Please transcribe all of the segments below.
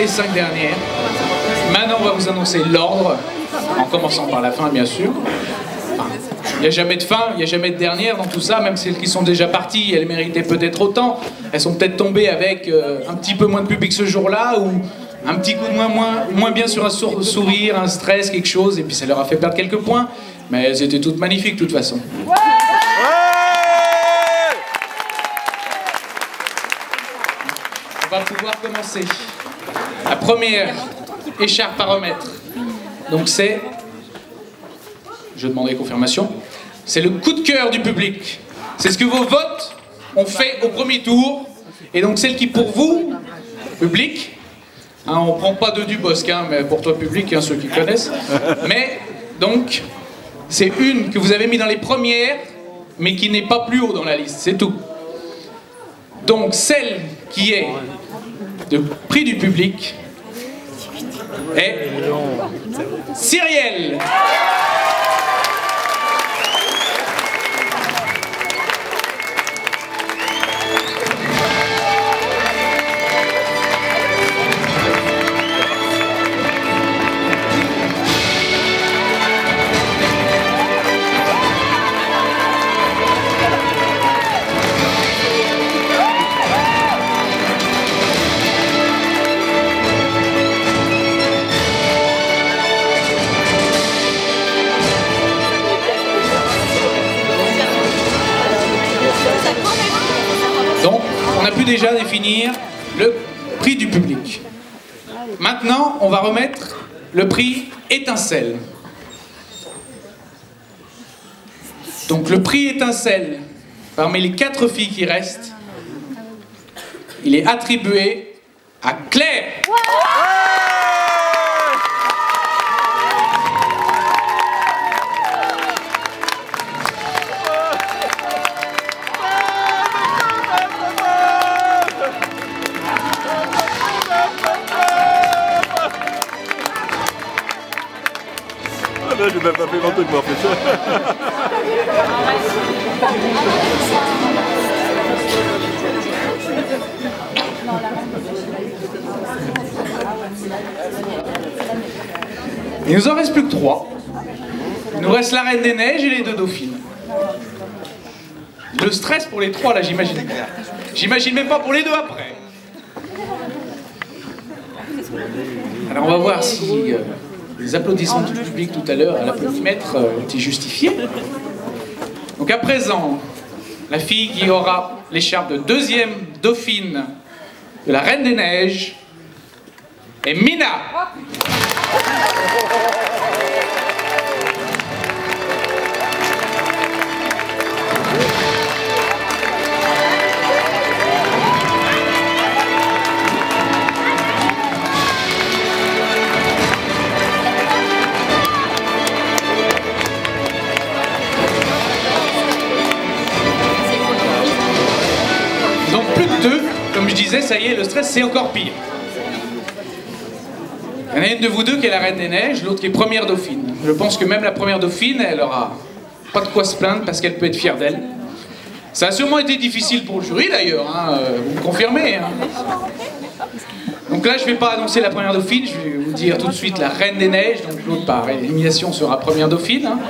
les 5 dernières. Maintenant, on va vous annoncer l'ordre, en commençant par la fin, bien sûr. Enfin, il n'y a jamais de fin, il n'y a jamais de dernière dans tout ça, même celles qui sont déjà parties, elles méritaient peut-être autant. Elles sont peut-être tombées avec un petit peu moins de public ce jour-là, ou un petit coup de moins bien sur un sourire, un stress, quelque chose, et puis ça leur a fait perdre quelques points. Mais elles étaient toutes magnifiques, de toute façon. On va pouvoir commencer. La première écharpe à remettre. Donc c'est, je demanderai confirmation, c'est le coup de cœur du public. C'est ce que vos votes ont fait au premier tour. Et donc celle qui pour vous, public, hein, on prend pas de Dubosc, hein, mais pour toi public, hein, ceux qui connaissent. Mais donc, c'est une que vous avez mis dans les premières, mais qui n'est pas plus haut dans la liste, c'est tout. Donc celle qui est de prix du public est Cyrielle. Donc, on a pu déjà définir le prix du public. Maintenant, on va remettre le prix étincelle. Donc, le prix étincelle, parmi les 4 filles qui restent, il est attribué à Claire. Là, j'ai même pas fait mon truc, moi, en fait. Il nous en reste plus que 3. Il nous reste la Reine des Neiges et les 2 dauphines. Le stress pour les 3, là, j'imagine. J'imagine même pas pour les 2 après. Alors, on va voir si les applaudissements du public tout à l'heure à l'applaudimètre étaient justifiés. Donc, à présent, la fille qui aura l'écharpe de 2e dauphine de la Reine des Neiges est Mina. Donc plus de 2, comme je disais, ça y est, le stress c'est encore pire. Il y en a une de vous deux qui est la Reine des Neiges, l'autre qui est première dauphine. Je pense que même la première dauphine, elle aura pas de quoi se plaindre parce qu'elle peut être fière d'elle. Ça a sûrement été difficile pour le jury d'ailleurs, hein, vous me confirmez. Hein. Donc là, je ne vais pas annoncer la première dauphine, je vais vous dire tout de suite la Reine des Neiges, donc l'autre par élimination sera première dauphine. Hein.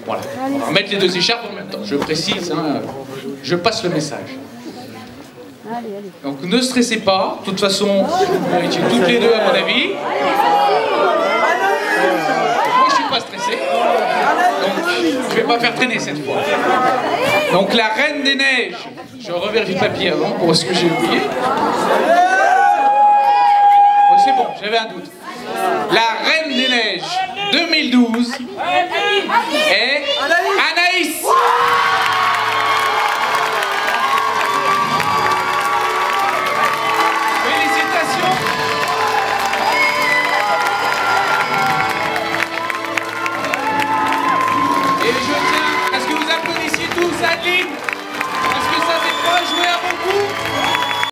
Voilà, on va remettre les 2 écharpes en même temps, je précise, hein, je passe le message. Donc ne stressez pas, de toute façon, vous méritez toutes les 2 à mon avis. Moi je suis pas stressé, donc je vais pas faire traîner cette fois. Donc la Reine des Neiges, je revérifie le papier avant pour ce que j'ai oublié. Oh, c'est bon, j'avais un doute. La Reine des Neiges 2012 est Anaïs. Et je tiens à ce que vous applaudissiez tous Adeline.